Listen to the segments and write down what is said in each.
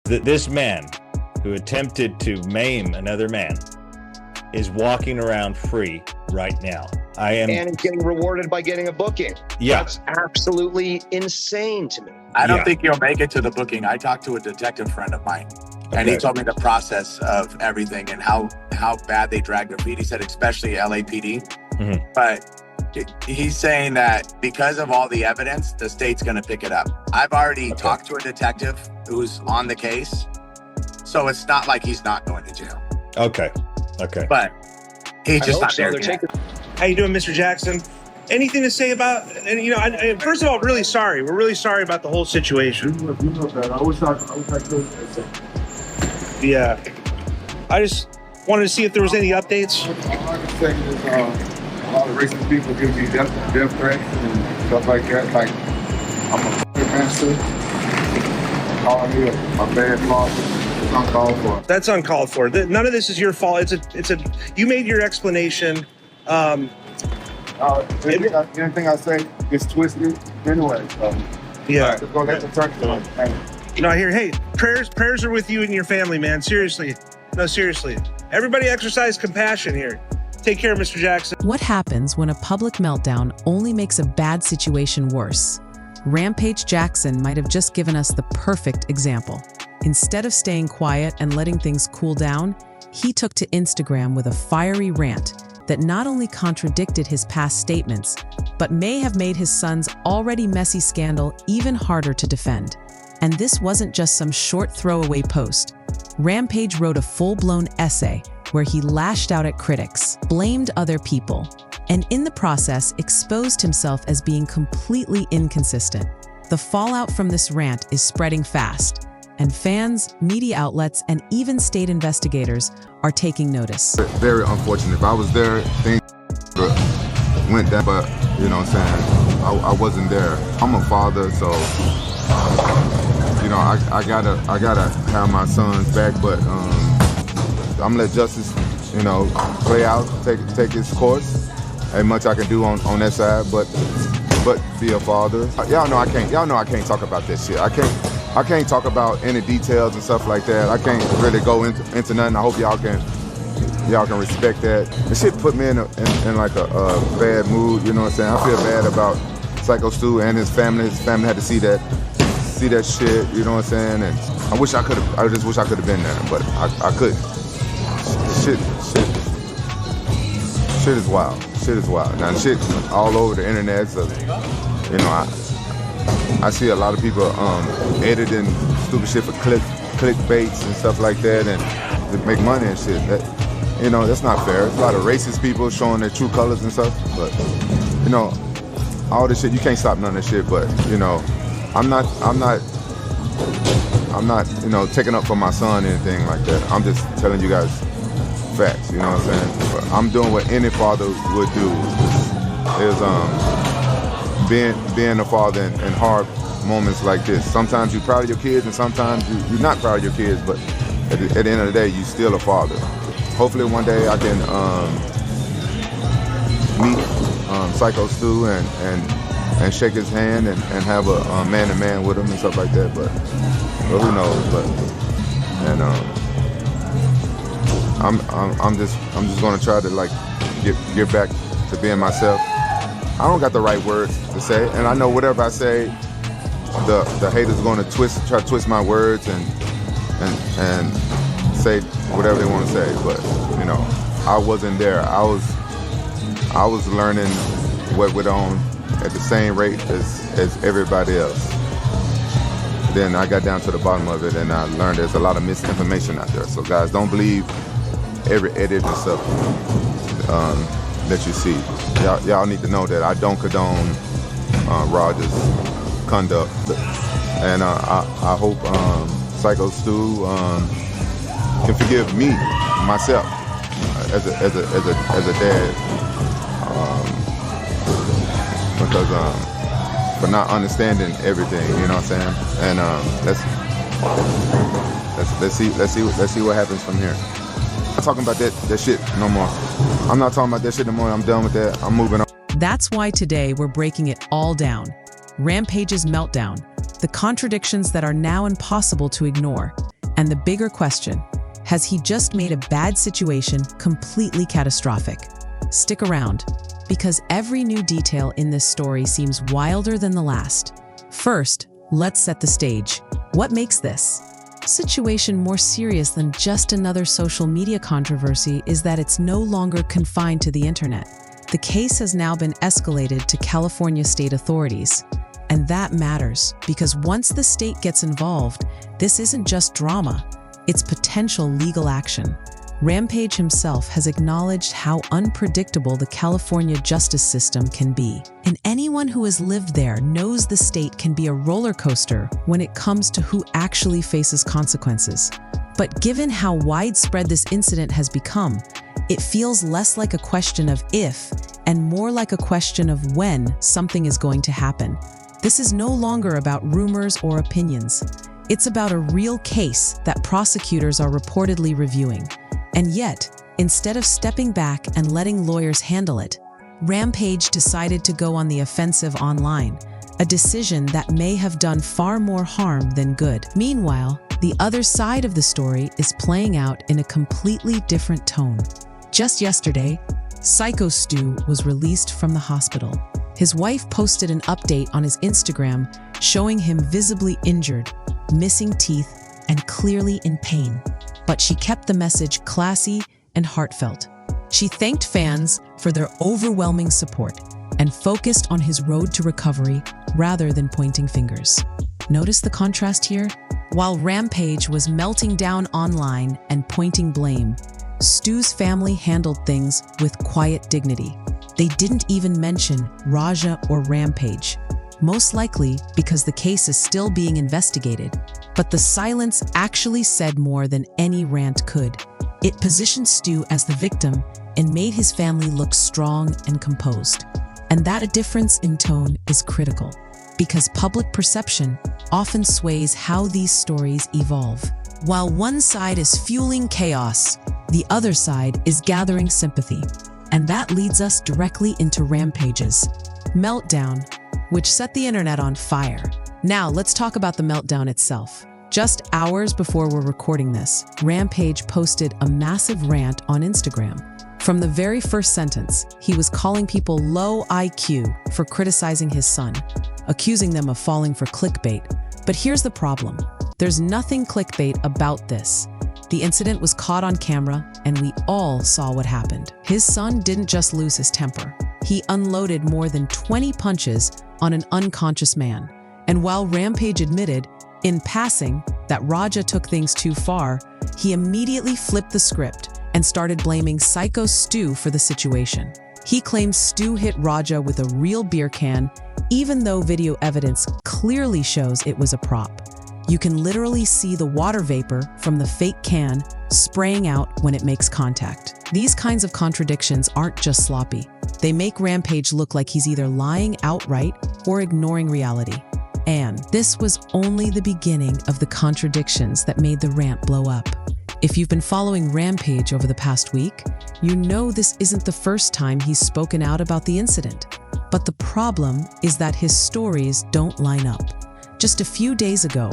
This man who attempted to maim another man is walking around free right now. And is getting rewarded by getting a booking. Yeah. That's absolutely insane to me. I don't think you'll make it to the booking. I talked to a detective friend of mine, and he told me the process of everything and how bad they drag their feet. He said, especially LAPD. Mm-hmm. But he's saying that because of all the evidence, the state's going to pick it up. I've already talked to a detective who's on the case, so it's not like he's not going to jail. Okay. But he's just not there yet. How you doing, Mr. Jackson? Anything to say about, and first of all, really sorry. We're really sorry about the whole situation. You know that. I wish I could. Yeah. I just wanted to see if there was any updates. All I can say is a lot of racist people give me death threats and stuff like that. Like, I'm a master. Calling me a bad father. It's uncalled for. That's uncalled for. None of this is your fault. You made your explanation. Anything I say is twisted anyway. Yeah. Let's go let the turkey. No, hey, prayers are with you and your family, man. Seriously. No, seriously. Everybody exercise compassion here. Take care, Mr. Jackson. What happens when a public meltdown only makes a bad situation worse? Rampage Jackson might have just given us the perfect example. Instead of staying quiet and letting things cool down, he took to Instagram with a fiery rant that not only contradicted his past statements, but may have made his son's already messy scandal even harder to defend. And this wasn't just some short throwaway post. Rampage wrote a full-blown essay where he lashed out at critics, blamed other people, and in the process exposed himself as being completely inconsistent. The fallout from this rant is spreading fast, and fans, media outlets, and even state investigators are taking notice. Very unfortunate. If I was there, things went down, but you know what I'm saying, I wasn't there. I'm a father, so I gotta have my son's back, but I'm gonna let justice, play out, take its course. Ain't much I can do on that side, but be a father. Y'all know I can't talk about that shit. I can't talk about any details and stuff like that. I can't really go into nothing. I hope y'all can respect that. The shit put me in like a bad mood, you know what I'm saying? I feel bad about Psycho Stu and his family. His family had to see that shit, you know what I'm saying? And I just wish I could have been there, but I couldn't. Shit is wild. Shit is wild. Now shit all over the internet, so I see a lot of people editing stupid shit for clickbaits and stuff like that, and to make money and shit. That's not fair. There's a lot of racist people showing their true colors and stuff, but all this shit, you can't stop none of this shit. But I'm not taking up for my son or anything like that. I'm just telling you guys facts. You know what I'm saying? But I'm doing what any father would do. Is being a father in hard moments like this. Sometimes you're proud of your kids and sometimes you're not proud of your kids, but at the end of the day, you're still a father. Hopefully one day I can meet Psycho Stu and shake his hand and have a man-to-man with him and stuff like that, but who knows, I'm just gonna try to get back to being myself. I don't got the right words to say, and I know whatever I say, the haters are going to try to twist my words and say whatever they want to say. But I wasn't there. I was learning what went on at the same rate as everybody else. Then I got down to the bottom of it, and I learned there's a lot of misinformation out there. So guys, don't believe every edit and stuff that you see. Y'all need to know that I don't condone Roger's conduct, and I hope Psycho Stu can forgive me, myself, as a dad, because for not understanding everything, you know what I'm saying? And let's see what happens from here. I'm not talking about that shit no more. I'm not talking about that shit no more. I'm done with that. I'm moving on. That's why today we're breaking it all down. Rampage's meltdown, the contradictions that are now impossible to ignore, And the bigger question, has he just made a bad situation completely catastrophic? Stick around, because every new detail in this story seems wilder than the last. First, let's set the stage. What makes this situation more serious than just another social media controversy is that it's no longer confined to the internet. The case has now been escalated to California state authorities. And that matters, because once the state gets involved, this isn't just drama, it's potential legal action. Rampage himself has acknowledged how unpredictable the California justice system can be. And anyone who has lived there knows the state can be a roller coaster when it comes to who actually faces consequences. But given how widespread this incident has become, it feels less like a question of if and more like a question of when something is going to happen. This is no longer about rumors or opinions. It's about a real case that prosecutors are reportedly reviewing. And yet, instead of stepping back and letting lawyers handle it, Rampage decided to go on the offensive online, a decision that may have done far more harm than good. Meanwhile, the other side of the story is playing out in a completely different tone. Just yesterday, Psycho Stu was released from the hospital. His wife posted an update on his Instagram showing him visibly injured, missing teeth, and clearly in pain. But she kept the message classy and heartfelt. She thanked fans for their overwhelming support and focused on his road to recovery rather than pointing fingers. Notice the contrast here? While Rampage was melting down online and pointing blame, Stu's family handled things with quiet dignity. They didn't even mention Raja or Rampage, most likely because the case is still being investigated. But the silence actually said more than any rant could. It positioned Stu as the victim and made his family look strong and composed. And that a difference in tone is critical, because public perception often sways how these stories evolve. While one side is fueling chaos, the other side is gathering sympathy. And that leads us directly into Rampage's Meltdown, which set the internet on fire. Now, let's talk about the meltdown itself. Just hours before we're recording this, Rampage posted a massive rant on Instagram. From the very first sentence, he was calling people low IQ for criticizing his son, accusing them of falling for clickbait. But here's the problem. There's nothing clickbait about this. The incident was caught on camera, and we all saw what happened. His son didn't just lose his temper. He unloaded more than 20 punches on an unconscious man. And while Rampage admitted, in passing, that Raja took things too far, he immediately flipped the script and started blaming Psycho Stu for the situation. He claims Stu hit Raja with a real beer can, even though video evidence clearly shows it was a prop. You can literally see the water vapor from the fake can spraying out when it makes contact. These kinds of contradictions aren't just sloppy. They make Rampage look like he's either lying outright or ignoring reality. And this was only the beginning of the contradictions that made the rant blow up. If you've been following Rampage over the past week, you know this isn't the first time he's spoken out about the incident. But the problem is that his stories don't line up. Just a few days ago,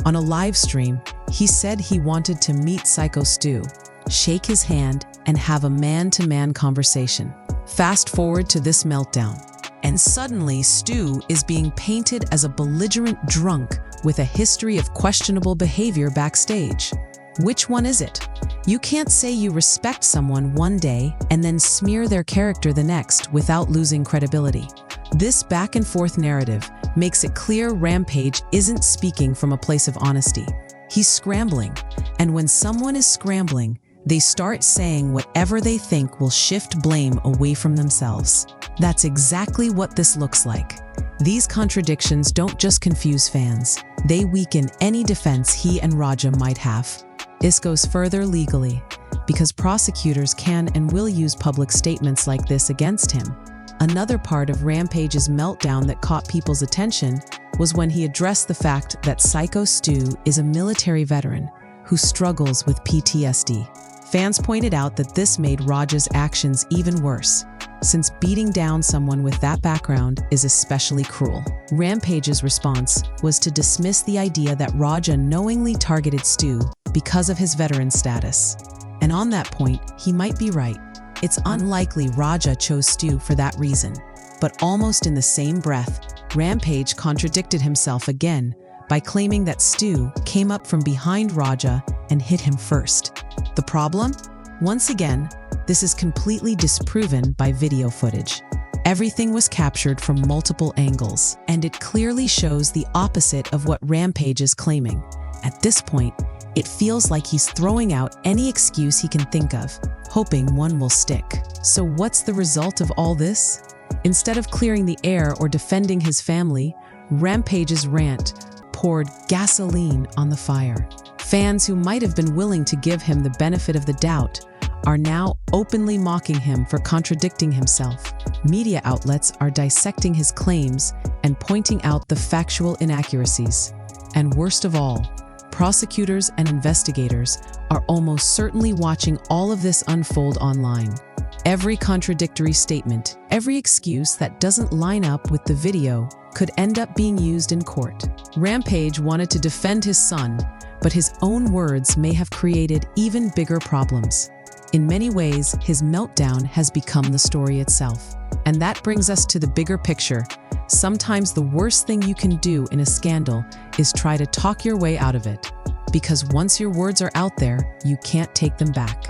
on a live stream, he said he wanted to meet Psycho Stu, shake his hand, and have a man-to-man conversation. Fast forward to this meltdown, and suddenly Stu is being painted as a belligerent drunk with a history of questionable behavior backstage. Which one is it? You can't say you respect someone one day and then smear their character the next without losing credibility. This back-and-forth narrative makes it clear Rampage isn't speaking from a place of honesty. He's scrambling, and when someone is scrambling, they start saying whatever they think will shift blame away from themselves. That's exactly what this looks like. These contradictions don't just confuse fans, they weaken any defense he and Raja might have. This goes further legally, because prosecutors can and will use public statements like this against him. Another part of Rampage's meltdown that caught people's attention was when he addressed the fact that Psycho Stu is a military veteran who struggles with PTSD. Fans pointed out that this made Raja's actions even worse, since beating down someone with that background is especially cruel. Rampage's response was to dismiss the idea that Raja knowingly targeted Stu because of his veteran status. And on that point, he might be right. It's unlikely Raja chose Stu for that reason. But almost in the same breath, Rampage contradicted himself again by claiming that Stu came up from behind Raja and hit him first. The problem? Once again, this is completely disproven by video footage. Everything was captured from multiple angles, and it clearly shows the opposite of what Rampage is claiming. At this point, it feels like he's throwing out any excuse he can think of, hoping one will stick. So what's the result of all this? Instead of clearing the air or defending his family, Rampage's rant poured gasoline on the fire. Fans who might have been willing to give him the benefit of the doubt are now openly mocking him for contradicting himself. Media outlets are dissecting his claims and pointing out the factual inaccuracies. And worst of all, prosecutors and investigators are almost certainly watching all of this unfold online. Every contradictory statement, every excuse that doesn't line up with the video could end up being used in court. Rampage wanted to defend his son, but his own words may have created even bigger problems. In many ways, his meltdown has become the story itself. And that brings us to the bigger picture. Sometimes the worst thing you can do in a scandal is try to talk your way out of it. Because once your words are out there, you can't take them back.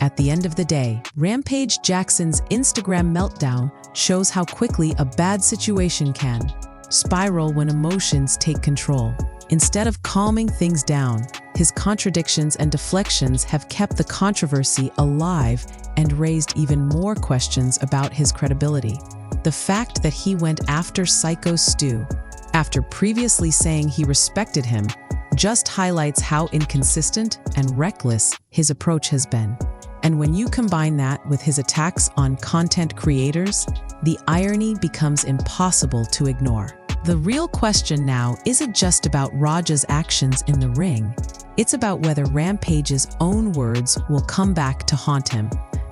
At the end of the day, Rampage Jackson's Instagram meltdown shows how quickly a bad situation can spiral when emotions take control. Instead of calming things down, his contradictions and deflections have kept the controversy alive and raised even more questions about his credibility. The fact that he went after Psycho Stu, after previously saying he respected him, just highlights how inconsistent and reckless his approach has been. And when you combine that with his attacks on content creators, the irony becomes impossible to ignore. The real question now isn't just about Raja's actions in the ring. It's about whether Rampage's own words will come back to haunt him.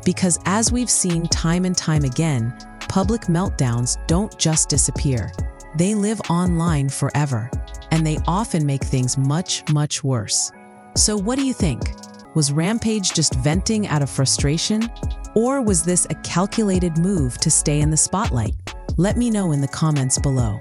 Because as we've seen time and time again, public meltdowns don't just disappear. They live online forever, and they often make things much, much worse. So what do you think? Was Rampage just venting out of frustration? Or was this a calculated move to stay in the spotlight? Let me know in the comments below.